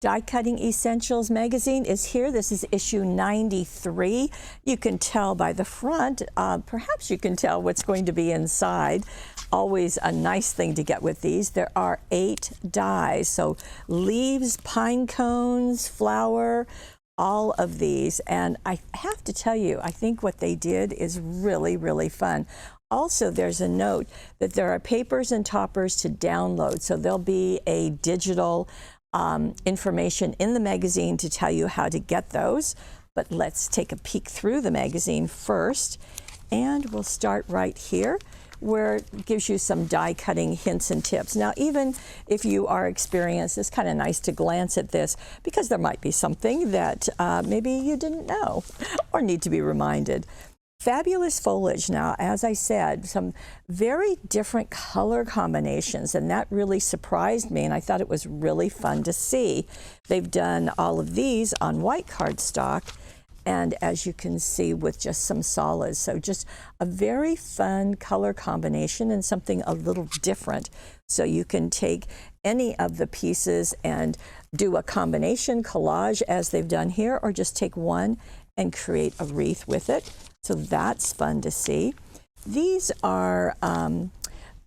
Die Cutting Essentials magazine is here. This is issue 93. You can tell by the front, perhaps you can tell what's going to be inside. Always a nice thing to get with these. There are 8 dies, so leaves, pine cones, flower, all of these. And I have to tell you, I think what they did is really, really fun. Also, there's a note that there are papers and toppers to download, so there'll be a digital information in the magazine to tell you how to get those. But let's take a peek through the magazine first, and we'll start right here where it gives you some die cutting hints and tips. Now, even if you are experienced, it's kind of nice to glance at this because there might be something that maybe you didn't know or need to be reminded. Fabulous foliage. Now, as I said, some very different color combinations, and that really surprised me, and I thought it was really fun to see. They've done all of these on white cardstock, and as you can see, with just some solids. So just a very fun color combination and something a little different. So you can take any of the pieces and do a combination collage as they've done here, or just take one and create a wreath with it. So that's fun to see. These are,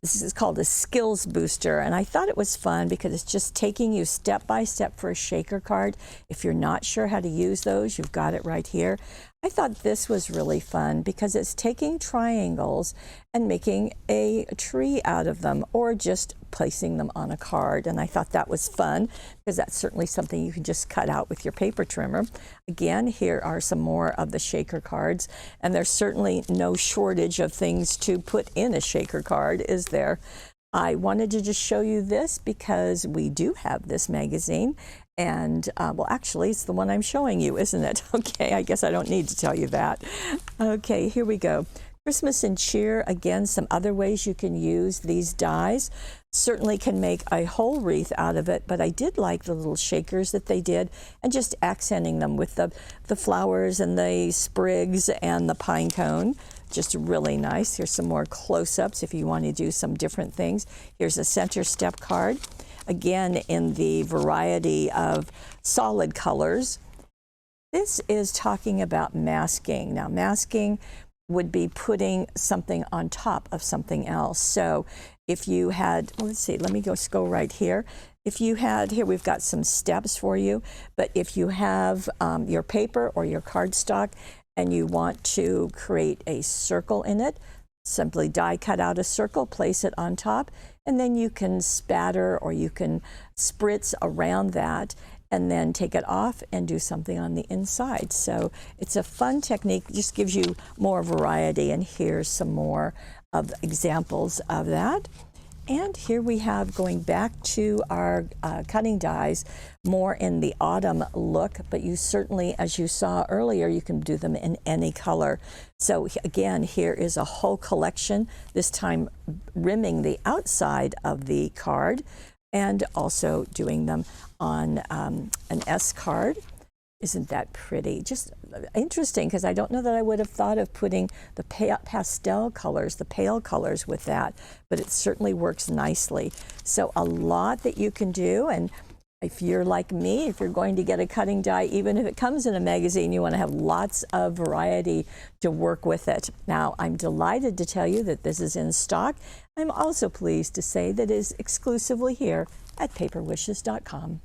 this is called a skills booster, and I thought it was fun because it's just taking you step by step for a shaker card. If you're not sure how to use those, you've got it right here. I thought this was really fun because it's taking triangles and making a tree out of them, or just placing them on a card. And I thought that was fun because that's certainly something you can just cut out with your paper trimmer. Again, here are some more of the shaker cards, and there's certainly no shortage of things to put in a shaker card, is there? I wanted to just show you this because we do have this magazine, and well, actually it's the one I'm showing you, isn't it? Okay, I guess I don't need to tell you that. Okay, here we go. Christmas and cheer. Again, some other ways you can use these dies. Certainly can make a whole wreath out of it, but I did like the little shakers that they did, and just accenting them with the flowers and the sprigs and the pine cone. Just really nice. Here's some more close-ups if you want to do some different things. Here's a center step card, again in the variety of solid colors. This is talking about masking. Now, masking would be putting something on top of something else. So if you had, well, let's see, let me go right here. If you had, here we've got some steps for you, but if you have your paper or your cardstock and you want to create a circle in it, simply die cut out a circle, place it on top, and then you can spatter or you can spritz around that, and then take it off and do something on the inside. So it's a fun technique, just gives you more variety, and here's some more of examples of that. And here we have, going back to our cutting dies, more in the autumn look, but you certainly, as you saw earlier, you can do them in any color. So again, here is a whole collection, this time rimming the outside of the card, and also doing them on an S card. Isn't that pretty? Just interesting, because I don't know that I would have thought of putting the pastel colors, the pale colors with that, but it certainly works nicely. So a lot that you can do, and if you're like me, if you're going to get a cutting die, even if it comes in a magazine, you want to have lots of variety to work with it. Now, I'm delighted to tell you that this is in stock. I'm also pleased to say that it is exclusively here at paperwishes.com.